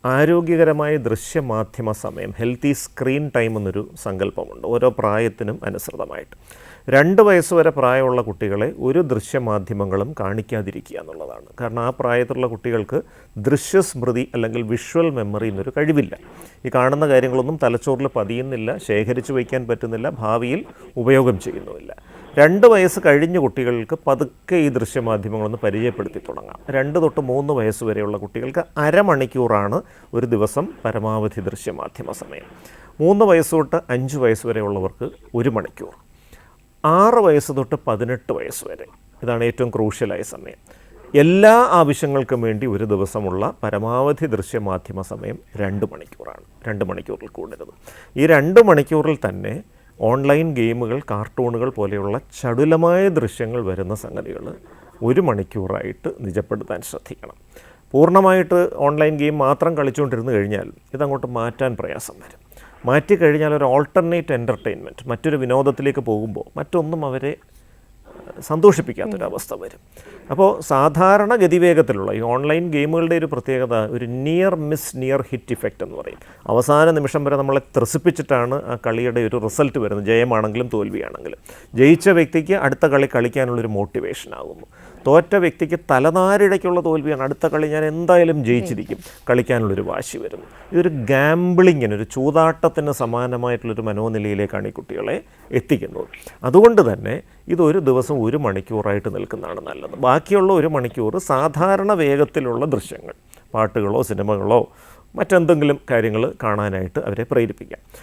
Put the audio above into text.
ആരോഗ്യകരമായ ദൃശ്യമാധ്യമ സമയം, healthy screen time എന്നൊരു സങ്കല്പമുണ്ട് ഓരോ പ്രായത്തിനും അനുസൃതമായിട്ട്. 2 വയസ്സ് വരെ പ്രായമുള്ള കുട്ടികളെ ഒരു ദൃശ്യമാധ്യമങ്ങളും കാണിക്കാതിരിക്കുക എന്നുള്ളതാണ്. കാരണം ആ പ്രായത്തിലുള്ള കുട്ടികൾക്ക് ദൃശ്യസ്മൃതി അല്ലെങ്കിൽ വിഷ്വൽ മെമ്മറി എന്നൊരു കഴിവില്ല. ഈ കാണുന്ന കാര്യങ്ങളൊന്നും തലച്ചോറിൽ പതിയുന്നില്ല, ശേഖരിച്ചു വയ്ക്കാൻ പറ്റുന്നില്ല, ഭാവിയിൽ ഉപയോഗം ചെയ്യുന്നുമില്ല. 2 വയസ്സ് കഴിഞ്ഞ കുട്ടികൾക്ക് പതുക്കെ ഈ ദൃശ്യമാധ്യമങ്ങളൊന്ന് പരിചയപ്പെടുത്തി തുടങ്ങാം. 2 തൊട്ട് 3 വയസ്സ് വരെയുള്ള കുട്ടികൾക്ക് അരമണിക്കൂറാണ് ഒരു ദിവസം പരമാവധി ദൃശ്യമാധ്യമ സമയം. 3 വയസ്സ് തൊട്ട് 5 വയസ്സ് വരെയുള്ളവർക്ക് 1 മണിക്കൂർ. 6 വയസ്സ് തൊട്ട് 18 വയസ്സ് വരെ, ഇതാണ് ഏറ്റവും ക്രൂഷ്യലായ സമയം. എല്ലാ ആവശ്യങ്ങൾക്കും വേണ്ടി ഒരു ദിവസമുള്ള പരമാവധി ദൃശ്യമാധ്യമ സമയം 2 മണിക്കൂറാണ്. 2 മണിക്കൂറിൽ കൂടരുത്. ഈ 2 മണിക്കൂറിൽ തന്നെ ഓൺലൈൻ ഗെയിമുകൾ, കാർട്ടൂണുകൾ പോലെയുള്ള ചടുലമായ ദൃശ്യങ്ങൾ വരുന്ന സംഗതികൾ 1 മണിക്കൂറായിട്ട് നിജപ്പെടുത്താൻ ശ്രദ്ധിക്കണം. പൂർണ്ണമായിട്ട് ഓൺലൈൻ ഗെയിം മാത്രം കളിച്ചുകൊണ്ടിരുന്നു കഴിഞ്ഞാൽ ഇതങ്ങോട്ട് മാറ്റാൻ പ്രയാസം വരും. മാറ്റിക്കഴിഞ്ഞാൽ ഒരു ഓൾട്ടർനേറ്റ് എൻ്റർടൈൻമെൻറ്റ്, മറ്റൊരു വിനോദത്തിലേക്ക് പോകുമ്പോൾ മറ്റൊന്നും അവരെ സന്തോഷിപ്പിക്കാത്തൊരവസ്ഥ വരും. അപ്പോൾ സാധാരണ ഗതിവേഗത്തിലുള്ള ഈ ഓൺലൈൻ ഗെയിമുകളുടെ ഒരു പ്രത്യേകത ഒരു near miss near hit effect എന്ന് പറയും. അവസാന നിമിഷം വരെ നമ്മളെ ത്രസിപ്പിച്ചിട്ടാണ് ആ കളിയുടെ ഒരു റിസൾട്ട് വരുന്നത്, ജയമാണെങ്കിലും തോൽവിയാണെങ്കിലും. ജയിച്ച വ്യക്തിക്ക് അടുത്ത കളി കളിക്കാനുള്ളൊരു മോട്ടിവേഷൻ ആകുന്നു. തോറ്റ വ്യക്തിക്ക് തലനാരിഴയ്ക്കുള്ള തോൽവിയാണ്, അടുത്ത കളി ഞാൻ എന്തായാലും ജയിച്ചിരിക്കും, കളിക്കാനുള്ളൊരു വാശി വരുന്നു. ഇതൊരു ഗാംബിളിങ്ങിന്, ഒരു ചൂതാട്ടത്തിന് സമാനമായിട്ടുള്ളൊരു മനോനിലയിലേക്കാണ് ഈ കുട്ടികളെ എത്തിക്കുന്നത്. അതുകൊണ്ട് തന്നെ ഇതൊരു ദിവസം 1 മണിക്കൂറായിട്ട് നിൽക്കുന്നതാണ് നല്ലത്. ബാക്കിയുള്ള 1 മണിക്കൂർ സാധാരണ വേഗത്തിലുള്ള ദൃശ്യങ്ങൾ, പാട്ടുകളോ സിനിമകളോ മറ്റെന്തെങ്കിലും കാര്യങ്ങൾ കാണാനായിട്ട് അവരെ പ്രേരിപ്പിക്കാം.